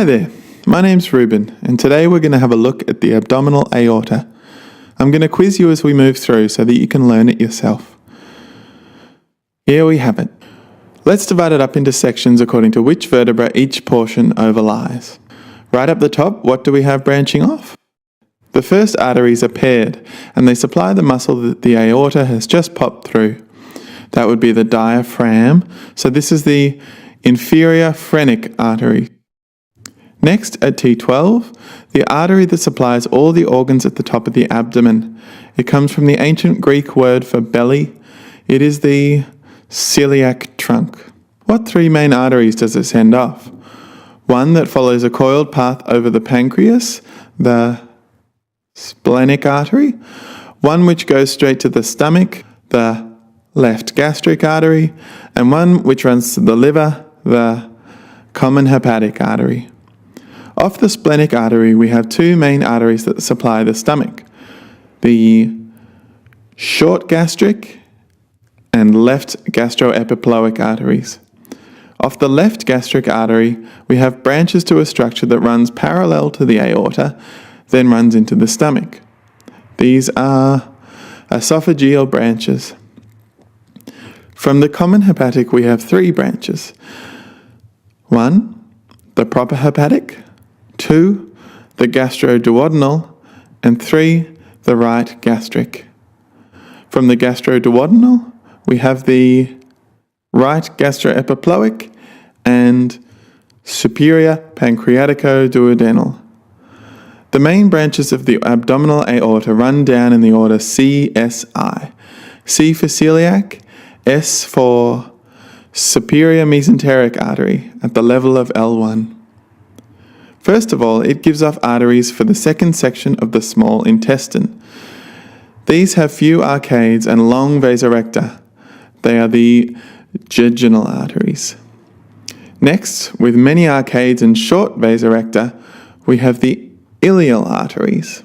Hi there, my name's Ruben, and today we're going to have a look at the abdominal aorta. I'm going to quiz you as we move through so that you can learn it yourself. Here we have it. Let's divide it up into sections according to which vertebra each portion overlies. Right up the top, what do we have branching off? The first arteries are paired, and they supply the muscle that the aorta has just popped through. That would be the diaphragm, so this is the inferior phrenic artery. Next, at T12, the artery that supplies all the organs at the top of the abdomen. It comes from the ancient Greek word for belly. It is the celiac trunk. What three main arteries does it send off? One that follows a coiled path over the pancreas, the splenic artery. One which goes straight to the stomach, the left gastric artery. And one which runs to the liver, the common hepatic artery. Off the splenic artery, we have two main arteries that supply the stomach. The short gastric and left gastroepiploic arteries. Off the left gastric artery, we have branches to a structure that runs parallel to the aorta, then runs into the stomach. These are esophageal branches. From the common hepatic, we have three branches. 1, the proper hepatic. 2, the gastroduodenal, and 3, the right gastric. From the gastroduodenal, we have the right gastroepiploic and superior pancreatico-duodenal. The main branches of the abdominal aorta run down in the order CSI. C for celiac, S for superior mesenteric artery at the level of L1. First of all, it gives off arteries for the second section of the small intestine. These have few arcades and long vasorecta. They are the jejunal arteries. Next, with many arcades and short vasorecta, we have the ileal arteries.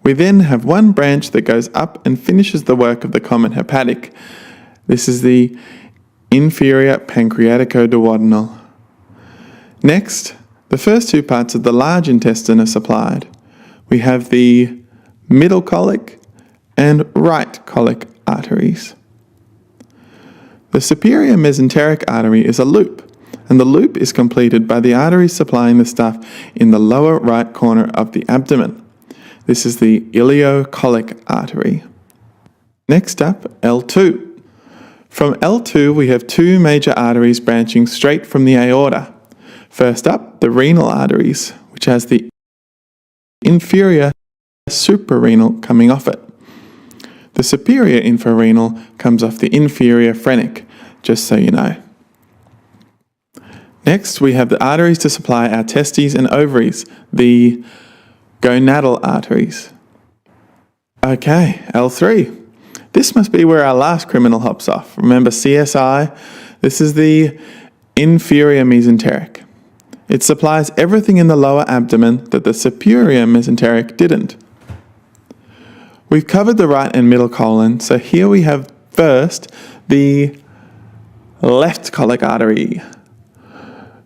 We then have one branch that goes up and finishes the work of the common hepatic. This is the inferior pancreatico-duodenal. Next, the first two parts of the large intestine are supplied. We have the middle colic and right colic arteries. The superior mesenteric artery is a loop, and the loop is completed by the arteries supplying the stuff in the lower right corner of the abdomen. This is the ileocolic artery. Next up, L2. From L2, we have two major arteries branching straight from the aorta. First up, the renal arteries, which has the inferior suprarenal coming off it. The superior infrarenal comes off the inferior phrenic, just so you know. Next, we have the arteries to supply our testes and ovaries, the gonadal arteries. Okay, L3. This must be where our last criminal hops off. Remember CSI? This is the inferior mesenteric. It supplies everything in the lower abdomen that the superior mesenteric didn't. We've covered the right and middle colon, so here we have first the left colic artery.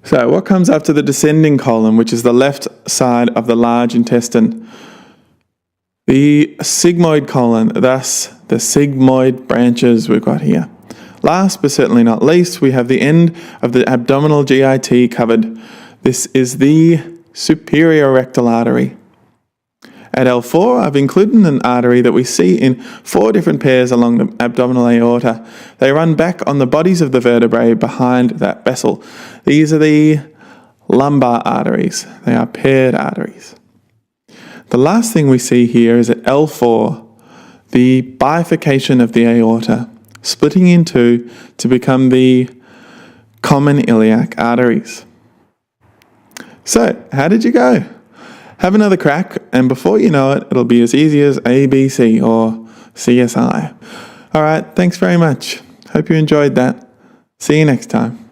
So what comes after the descending colon, which is the left side of the large intestine? The sigmoid colon, thus the sigmoid branches we've got here. Last but certainly not least, we have the end of the abdominal GIT covered. This is the superior rectal artery. At L4, I've included an artery that we see in 4 different pairs along the abdominal aorta. They run back on the bodies of the vertebrae behind that vessel. These are the lumbar arteries. They are paired arteries. The last thing we see here is at L4, the bifurcation of the aorta, splitting in two to become the common iliac arteries. So, how did you go? Have another crack, and before you know it, it'll be as easy as ABC or CSI. Alright, thanks very much. Hope you enjoyed that. See you next time.